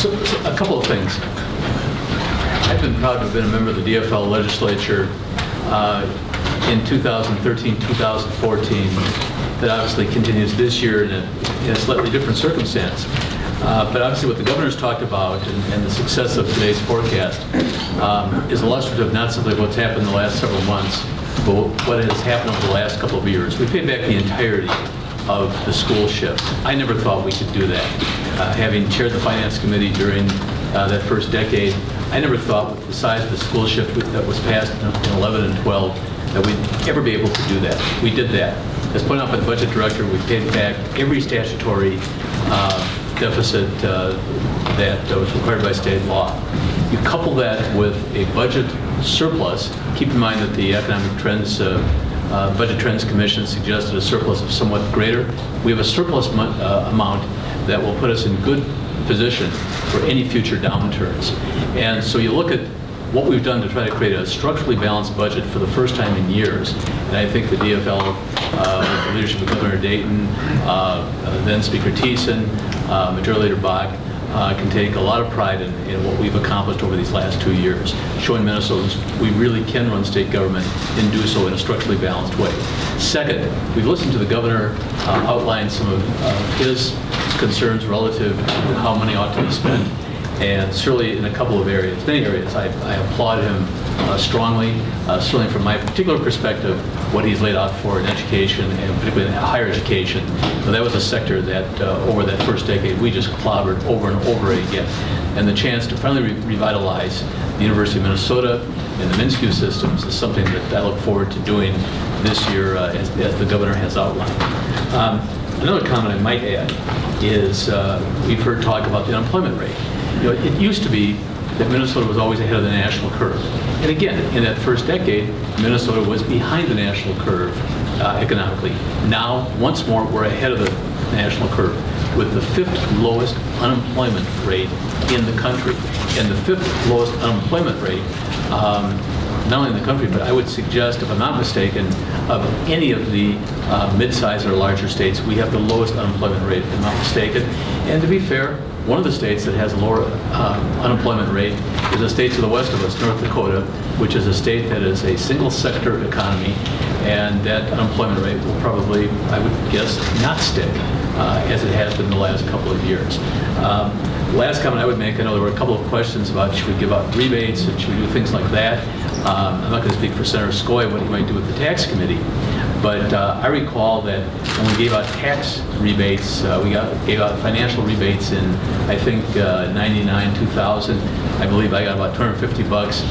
So a couple of things. I've been proud to have been a member of the DFL legislature in 2013, 2014. That obviously continues this year in a slightly different circumstance. But obviously what the governor's talked about and the success of today's forecast is illustrative not simply of what's happened in the last several months, but what has happened over the last couple of years. We paid back the entirety of the school shift. I never thought we could do that. Having chaired the Finance Committee during that first decade, I never thought with the size of the school shift that was passed in 11 and 12 that we'd ever be able to do that. We did that. As pointed out by the budget director, we paid back every statutory deficit that was required by state law. You couple that with a budget surplus. Keep in mind that the Economic Trends Budget Trends Commission suggested a surplus of somewhat greater. We have a surplus amount that will put us in good position for any future downturns. And so you look at what we've done to try to create a structurally balanced budget for the first time in years. And I think the DFL, with the leadership of Governor Dayton, then Speaker Thiessen, Majority Leader Bach, can take a lot of pride in what we've accomplished over these last 2 years, showing Minnesotans we really can run state government and do so in a structurally balanced way. Second, we've listened to the governor outline some of his concerns relative to how money ought to be spent. And certainly in a couple of areas, many areas, I applaud him strongly, certainly from my particular perspective, what he's laid out for in education and particularly in higher education. So that was a sector that over that first decade we just clobbered over and over again. And the chance to finally revitalize the University of Minnesota and the MnSCU systems is something that I look forward to doing this year as the governor has outlined. Another comment I might add is we've heard talk about the unemployment rate. You know, it used to be that Minnesota was always ahead of the national curve. And again, in that first decade, Minnesota was behind the national curve economically. Now, once more, we're ahead of the national curve with the 5th lowest unemployment rate in the country. And the 5th lowest unemployment rate, not only in the country, but I would suggest, if I'm not mistaken, of any of the mid-sized or larger states, we have the lowest unemployment rate, if I'm not mistaken. And to be fair, one of the states that has a lower unemployment rate is the state to the west of us, North Dakota, which is a state that is a single sector economy, and that unemployment rate will probably, I would guess, not stick as it has been the last couple of years. Last comment I would make, I know there were a couple of questions about should we give out rebates and should we do things like that. I'm not going to speak for Senator Skoye what he might do with the tax committee, but I recall that when we gave out tax rebates, we gave out financial rebates in, I think, 99, 2000. I believe I got about 250 bucks,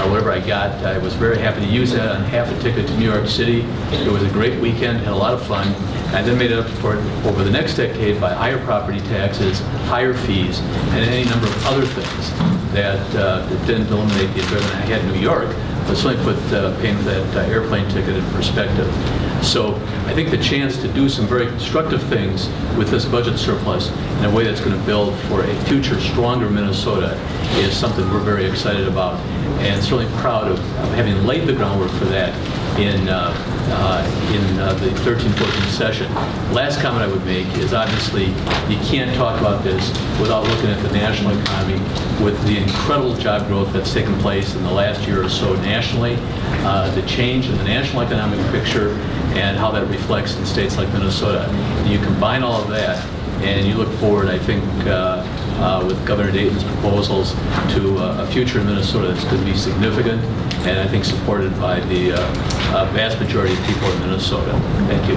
whatever I got. I was very happy to use that on half a ticket to New York City. It was a great weekend, had a lot of fun. I then made it up for it over the next decade by higher property taxes, higher fees, and any number of other things that didn't eliminate the enjoyment I had in New York, but certainly put paying for that airplane ticket in perspective. So I think the chance to do some very constructive things with this budget surplus in a way that's going to build for a future stronger Minnesota is something we're very excited about, and certainly proud of having laid the groundwork for that in the 13-14 session. Last comment I would make is obviously you can't talk about this without looking at the national economy with the incredible job growth that's taken place in the last year or so nationally, the change in the national economic picture and how that reflects in states like Minnesota. And you combine all of that and you look forward, I think, with Governor Dayton's proposals to a future in Minnesota that's going to be significant and I think supported by the vast majority of people in Minnesota. Thank you.